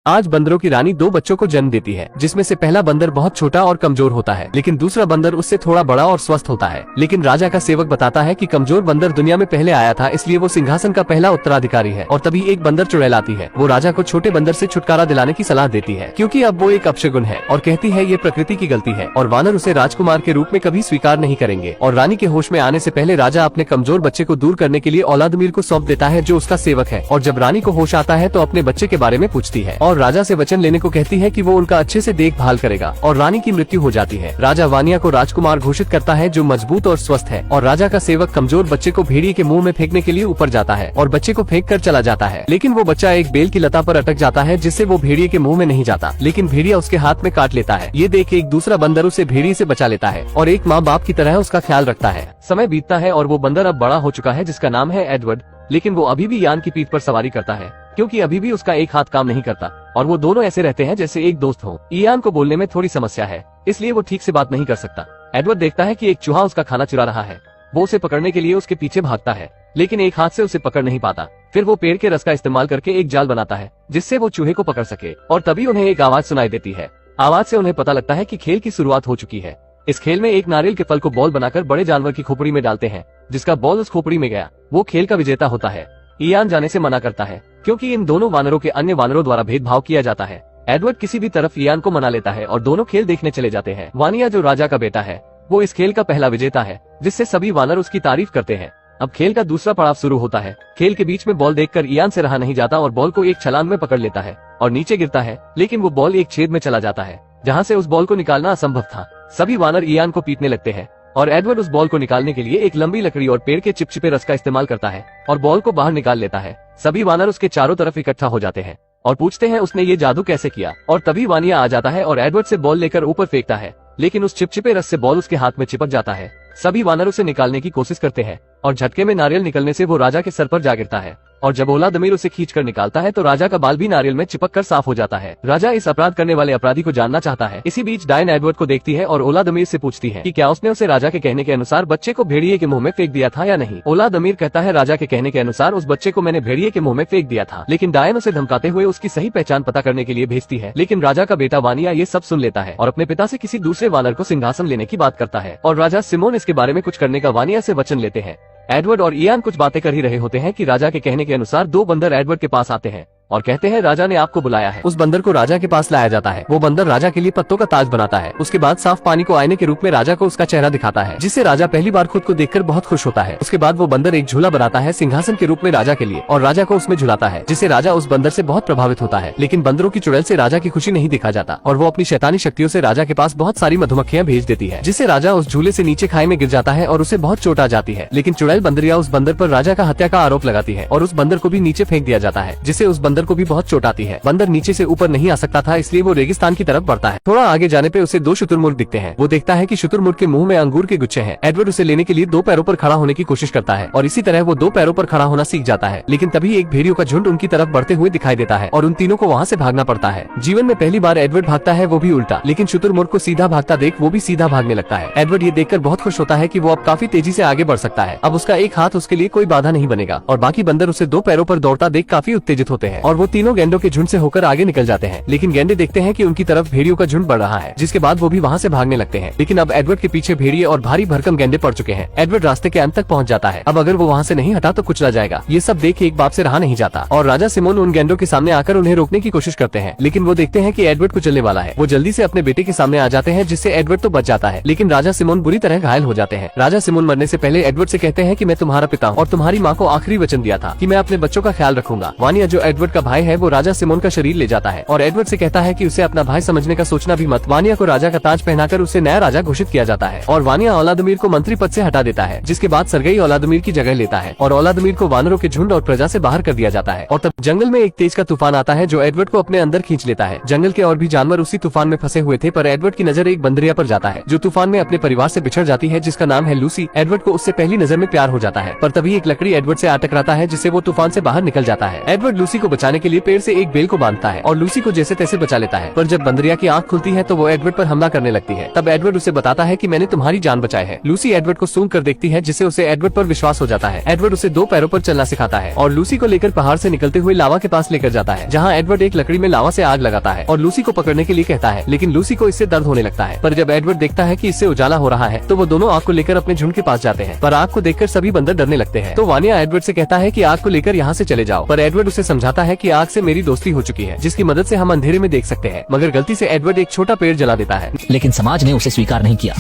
आज बंदरों की रानी दो बच्चों को जन्म देती है, जिसमें से पहला बंदर बहुत छोटा और कमजोर होता है, लेकिन दूसरा बंदर उससे थोड़ा बड़ा और स्वस्थ होता है। लेकिन राजा का सेवक बताता है कि कमजोर बंदर दुनिया में पहले आया था, इसलिए वो सिंहासन का पहला उत्तराधिकारी है। और तभी एक बंदर चुड़ैल आती है। वो राजा को छोटे बंदर से छुटकारा दिलाने की सलाह देती है, क्योंकि अब वो एक अपशगुन है, और कहती है ये प्रकृति की गलती है और वानर उसे राजकुमार के रूप में कभी स्वीकार नहीं करेंगे। और रानी के होश में आने से पहले राजा अपने कमजोर बच्चे को दूर करने के लिए औलादमीर को सौंप देता है, जो उसका सेवक है। और जब रानी को होश आता है तो अपने बच्चे के बारे में पूछती है और राजा से वचन लेने को कहती है कि वो उनका अच्छे से देखभाल करेगा। और रानी की मृत्यु हो जाती है। राजा वानिया को राजकुमार घोषित करता है, जो मजबूत और स्वस्थ है। और राजा का सेवक कमजोर बच्चे को भेड़िए के मुंह में फेंकने के लिए ऊपर जाता है और बच्चे को फेंक कर चला जाता है, लेकिन वो बच्चा एक बेल की लता पर अटक जाता है, जिससे वो भेड़िए के मुंह में नहीं जाता, लेकिन भेड़िया उसके हाथ में काट लेता है। ये देख एक दूसरा बंदर उसे भेड़िए से बचा लेता है और एक माँ बाप की तरह उसका ख्याल रखता है। समय बीतता है और वो बंदर अब बड़ा हो चुका है, जिसका नाम है एडवर्ड। लेकिन वो अभी भी यान की पीठ पर सवारी करता है, क्योंकि अभी भी उसका एक हाथ काम नहीं करता। और वो दोनों ऐसे रहते हैं जैसे एक दोस्त हो। इयान को बोलने में थोड़ी समस्या है, इसलिए वो ठीक से बात नहीं कर सकता। एडवर्ड देखता है कि एक चूहा उसका खाना चुरा रहा है। वो उसे पकड़ने के लिए उसके पीछे भागता है, लेकिन एक हाथ से उसे पकड़ नहीं पाता। फिर वो पेड़ के रस का इस्तेमाल करके एक जाल बनाता है, जिससे वो चूहे को पकड़ सके। और तभी उन्हें एक आवाज सुनाई देती है। आवाज से उन्हें पता लगता है कि खेल की शुरुआत हो चुकी है। इस खेल में एक नारियल के फल को बॉल बनाकर बड़े जानवर की खोपड़ी में डालते हैं। जिसका बॉल उस खोपड़ी में गया, वो खेल का विजेता होता है। इयान जाने से मना करता है, क्योंकि इन दोनों वानरों के अन्य वानरों द्वारा भेदभाव किया जाता है। एडवर्ड किसी भी तरफ इयान को मना लेता है और दोनों खेल देखने चले जाते हैं। वानिया, जो राजा का बेटा है, वो इस खेल का पहला विजेता है, जिससे सभी वानर उसकी तारीफ करते हैं। अब खेल का दूसरा पड़ाव शुरू होता है। खेल के बीच में बॉल देखकर इयान से रहा नहीं जाता और बॉल को एक छलांग में पकड़ लेता है और नीचे गिरता है, लेकिन वो बॉल एक छेद में चला जाता है, जहाँ से उस बॉल को निकालना असंभव था। सभी वानर इयान को पीटने लगते हैं और एडवर्ड उस बॉल को निकालने के लिए एक लंबी लकड़ी और पेड़ के चिपचिपे रस का इस्तेमाल करता है और बॉल को बाहर निकाल लेता है। सभी वानर उसके चारों तरफ इकट्ठा हो जाते हैं और पूछते हैं उसने ये जादू कैसे किया। और तभी वानिया आ जाता है और एडवर्ड से बॉल लेकर ऊपर फेंकता है, लेकिन उस चिपचिपे रस से बॉल उसके हाथ में चिपक जाता है। सभी वानर उसे निकालने की कोशिश करते हैं और झटके में नारियल निकलने से वो राजा के सर पर जा गिरता है। और जब औलादमीर उसे खींचकर निकालता है तो राजा का बाल भी नारियल में चिपक कर साफ हो जाता है। राजा इस अपराध करने वाले अपराधी को जानना चाहता है। इसी बीच डायन एडवर्ड को देखती है और औलादमीर से पूछती है कि क्या उसने उसे राजा के कहने के अनुसार बच्चे को भेड़िए के मुंह में फेंक दिया था या नहीं। औलादमीर कहता है, राजा के कहने के अनुसार उस बच्चे को मैंने भेड़िए के मुंह में फेंक दिया था, लेकिन डायन उसे धमकाते हुए उसकी सही पहचान पता करने के लिए भेजती है। लेकिन राजा का बेटा वानिया ये सब सुन लेता है और अपने पिता से किसी दूसरे वानर को सिंहासन लेने की बात करता है। और राजा सिमोन इसके बारे में कुछ करने का वानिया से वचन लेते हैं। एडवर्ड और इयान कुछ बातें कर ही रहे होते हैं कि राजा के कहने के अनुसार दो बंदर एडवर्ड के पास आते हैं और कहते हैं, राजा ने आपको बुलाया है। उस बंदर को राजा के पास लाया जाता है। वो बंदर राजा के लिए पत्तों का ताज बनाता है। उसके बाद साफ पानी को आईने के रूप में राजा को उसका चेहरा दिखाता है, जिससे राजा पहली बार खुद को देखकर बहुत खुश होता है। उसके बाद वो बंदर एक झूला बनाता है सिंहासन के रूप में राजा के लिए और राजा को उसमें झुलाता है, जिससे राजा उस बंदर से बहुत प्रभावित होता है। लेकिन बंदरों की चुड़ैल से राजा की खुशी नहीं दिखा जाता और वो अपनी शैतानी शक्तियों से राजा के पास बहुत सारी मधुमक्खियां भेज देती है, जिससे राजा उस झूले से नीचे खाई में गिर जाता है और उसे बहुत चोट आ जाती है। लेकिन चुड़ैल बंदरिया उस बंदर पर राजा का हत्या का आरोप लगाती है और उस बंदर को भी नीचे फेंक दिया जाता है, जिससे उस बंदर को भी बहुत चोट आती है। बंदर नीचे से ऊपर नहीं आ सकता था, इसलिए वो रेगिस्तान की तरफ बढ़ता है। थोड़ा आगे जाने पे उसे दो शुतुरमुर्ग दिखते हैं। वो देखता है कि शुतुरमुर्ग के मुंह में अंगूर के गुच्छे हैं। एडवर्ड उसे लेने के लिए दो पैरों पर खड़ा होने की कोशिश करता है और इसी तरह वो दो पैरों पर खड़ा होना सीख जाता है। लेकिन तभी एक भेड़ियों का झुंड उनकी तरफ बढ़ते हुए दिखाई देता है और उन तीनों को वहाँ से भागना पड़ता है। जीवन में पहली बार एडवर्ड भागता है, वो भी उल्टा। लेकिन शुतुरमुर्ग को सीधा भागता देख वो भी सीधा भागने लगता है। एडवर्ड ये देखकर बहुत खुश होता है कि वो अब काफी तेजी से आगे बढ़ सकता है। अब उसका एक हाथ उसके लिए कोई बाधा नहीं बनेगा और बाकी बंदर उसे दो पैरों पर दौड़ता देख काफी उत्तेजित होते हैं और वो तीनों गेंडों के झुंड से होकर आगे निकल जाते हैं। लेकिन गेंडे देखते हैं कि उनकी तरफ भेड़ियों का झुंड बढ़ रहा है, जिसके बाद वो भी वहाँ से भागने लगते हैं। लेकिन अब एडवर्ड के पीछे भेड़िए और भारी भरकम गेंडे पड़ चुके हैं। एडवर्ड रास्ते के अंत तक पहुँच जाता है। अब अगर वो वहाँ से नहीं हटा तो कुचला जाएगा। ये सब देख एक बाप से रहा नहीं जाता और राजा सिमोन उन गेंडों के सामने आकर उन्हें रोकने की कोशिश करते हैं, लेकिन वो देखते हैं कि एडवर्ड कुचलने वाला है। वो जल्दी से अपने बेटे के सामने आ जाते हैं, जिससे एडवर्ड तो बच जाता है, लेकिन राजा सिमोन बुरी तरह घायल हो जाते हैं। राजा सिमोन मरने से पहले एडवर्ड से कहते हैं कि मैं तुम्हारा पिता हूँ और तुम्हारी माँ को आखिरी वचन दिया था कि मैं अपने बच्चों का ख्याल रखूंगा। वानिया, जो एडवर्ड का भाई है, वो राजा सिमोन का शरीर ले जाता है और एडवर्ड से कहता है कि उसे अपना भाई समझने का सोचना भी मत। वानिया को राजा का ताज पहनाकर उसे नया राजा घोषित किया जाता है और वानिया औलादमीर को मंत्री पद से हटा देता है, जिसके बाद सरगई औलादमीर की जगह लेता है और औलादमीर को वानरों के झुंड और प्रजा से बाहर कर दिया जाता है। और तब जंगल में एक तेज का तूफान आता है, जो एडवर्ड को अपने अंदर खींच लेता है। जंगल के और भी जानवर उसी तूफान में फंसे हुए थे, पर एडवर्ड की नजर एक बंदरिया पर जाता है, जो तूफान में अपने परिवार से बिछड़ जाती है, जिसका नाम है लूसी। एडवर्ड को उससे पहली नजर में प्यार हो जाता है, पर तभी एक लकड़ी एडवर्ड से आ टकराता है, जिससे वो तूफान से बाहर निकल जाता है। एडवर्ड लूसी को बचा बचाने के लिए पेड़ से एक बेल को बांधता है और लूसी को जैसे तैसे बचा लेता है। पर जब बंदरिया की आंख खुलती है तो वो एडवर्ड पर हमला करने लगती है। तब एडवर्ड उसे बताता है कि मैंने तुम्हारी जान बचाई है। लूसी एडवर्ड को सूंघ कर देखती है जिससे उसे एडवर्ड पर विश्वास हो जाता है। एडवर्ड उसे 2 पैरों पर चलना सिखाता है और लूसी को लेकर पहाड़ से निकलते हुए लावा के पास लेकर जाता है, जहाँ एडवर्ड एक लकड़ी में लावा से आग लगाता है और लूसी को पकड़ने के लिए कहता है, लेकिन लूसी को इससे दर्द होने लगता है। पर जब एडवर्ड देखता है कि इससे उजाला हो रहा है तो वो दोनों आग को लेकर अपने झुंड के पास जाते हैं। पर आग को देखकर सभी बंदर डरने लगते हैं। तो वानिया एडवर्ड से कहता है कि आग को लेकर यहाँ से चले जाओ। पर एडवर्ड उसे समझाता है कि आग से मेरी दोस्ती हो चुकी है, जिसकी मदद से हम अंधेरे में देख सकते हैं। मगर गलती से एडवर्ड एक छोटा पेड़ जला देता है। लेकिन समाज ने उसे स्वीकार नहीं किया।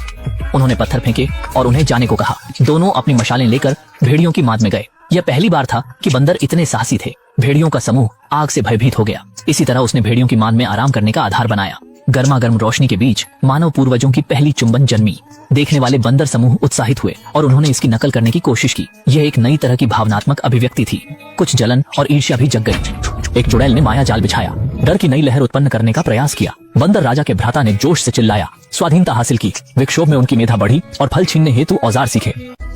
उन्होंने पत्थर फेंके और उन्हें जाने को कहा। दोनों अपनी मशालें लेकर भेड़ियों की माद में गए। यह पहली बार था कि बंदर इतने साहसी थे। भेड़ियों का समूह आग से भयभीत हो गया। इसी तरह उसने भेड़ियों की माद में आराम करने का आधार बनाया। गर्मा गर्म रोशनी के बीच मानव पूर्वजों की पहली चुंबन जन्मी। देखने वाले बंदर समूह उत्साहित हुए और उन्होंने इसकी नकल करने की कोशिश की। यह एक नई तरह की भावनात्मक अभिव्यक्ति थी। कुछ जलन और ईर्ष्या भी जग गई। एक चुड़ैल ने माया जाल बिछाया, डर की नई लहर उत्पन्न करने का प्रयास किया। बंदर राजा के भ्राता ने जोश से चिल्लाया, स्वाधीनता हासिल की। विक्षोभ में उनकी मेधा बढ़ी और फल छीनने हेतु औजार सीखे।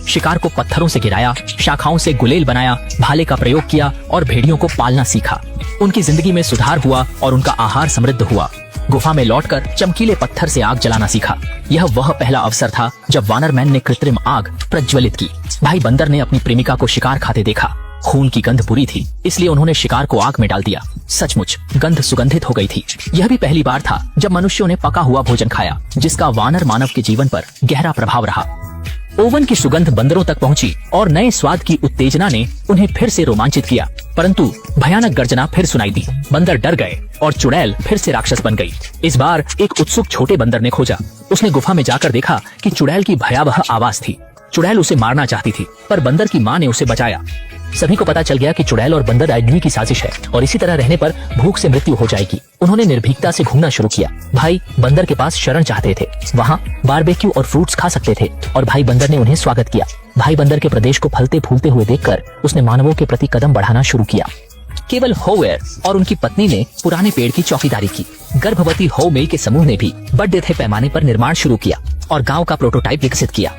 शिकार को पत्थरों से गिराया, शाखाओं से गुलेल बनाया, भाले का प्रयोग किया और भेड़ियों को पालना सीखा। उनकी जिंदगी में सुधार हुआ और उनका आहार समृद्ध हुआ। गुफा में लौटकर चमकीले पत्थर से आग जलाना सीखा। यह वह पहला अवसर था जब वानरमैन ने कृत्रिम आग प्रज्वलित की। भाई बंदर ने अपनी प्रेमिका को शिकार खाते देखा। खून की गंध बुरी थी, इसलिए उन्होंने शिकार को आग में डाल दिया। सचमुच गंध सुगंधित हो गई थी। यह भी पहली बार था जब मनुष्यों ने पका हुआ भोजन खाया, जिसका वानर मानव के जीवन पर गहरा प्रभाव रहा। ओवन की सुगंध बंदरों तक पहुंची और नए स्वाद की उत्तेजना ने उन्हें फिर से रोमांचित किया। परंतु भयानक गर्जना फिर सुनाई दी। बंदर डर गए और चुड़ैल फिर से राक्षस बन गई। इस बार एक उत्सुक छोटे बंदर ने खोजा। उसने गुफा में जाकर देखा कि चुड़ैल की भयावह आवाज थी। चुड़ैल उसे मारना चाहती थी, पर बंदर की माँ ने उसे बचाया। सभी को पता चल गया कि चुड़ैल और बंदर आदमी की साजिश है और इसी तरह रहने पर भूख से मृत्यु हो जाएगी। उन्होंने निर्भीकता से घूमना शुरू किया। भाई बंदर के पास शरण चाहते थे। वहाँ बारबेक्यू और फ्रूट्स खा सकते थे और भाई बंदर ने उन्हें स्वागत किया। भाई बंदर के प्रदेश को फलते फूलते हुए देखकर उसने मानवों के प्रति कदम बढ़ाना शुरू किया। केवल होवेयर और उनकी पत्नी ने पुराने पेड़ की चौकीदारी की। गर्भवती होमेई के समूह ने भी बड़े पैमाने पर निर्माण शुरू किया और गांव का प्रोटोटाइप विकसित किया।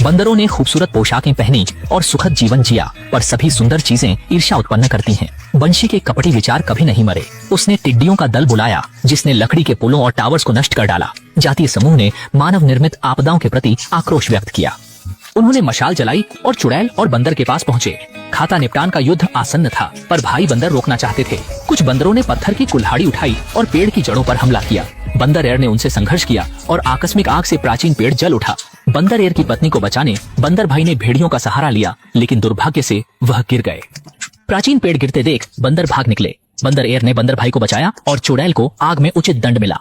बंदरों ने खूबसूरत पोशाकें पहनी और सुखद जीवन जिया, पर सभी सुंदर चीजें ईर्ष्या उत्पन्न करती हैं। बंशी के कपटी विचार कभी नहीं मरे। उसने टिड्डियों का दल बुलाया, जिसने लकड़ी के पुलों और टावर्स को नष्ट कर डाला। जातीय समूह ने मानव निर्मित आपदाओं के प्रति आक्रोश व्यक्त किया। उन्होंने मशाल जलाई और चुड़ैल और बंदर के पास पहुँचे। खाता निपटान का युद्ध आसन्न था, पर भाई बंदर रोकना चाहते थे। कुछ बंदरों ने पत्थर की कुल्हाड़ी उठाई और पेड़ की जड़ों पर हमला किया। बंदर एर ने उनसे संघर्ष किया और आकस्मिक आग से प्राचीन पेड़ जल उठा। बंदर एर की पत्नी को बचाने बंदर भाई ने भेड़ियों का सहारा लिया, लेकिन दुर्भाग्य से वह गिर गए। प्राचीन पेड़ गिरते देख बंदर भाग निकले। बंदर एर ने बंदर भाई को बचाया और चुड़ैल को आग में उचित दंड मिला।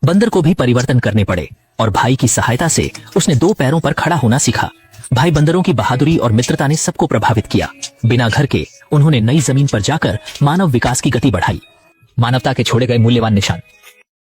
बंदर को भी परिवर्तन करने पड़े और भाई की सहायता से उसने 2 पैरों पर खड़ा होना सीखा। भाई बंदरों की बहादुरी और मित्रता ने सबको प्रभावित किया। बिना घर के उन्होंने नई जमीन पर जाकर मानव विकास की गति बढ़ाई। मानवता के छोड़े गए मूल्यवान निशान।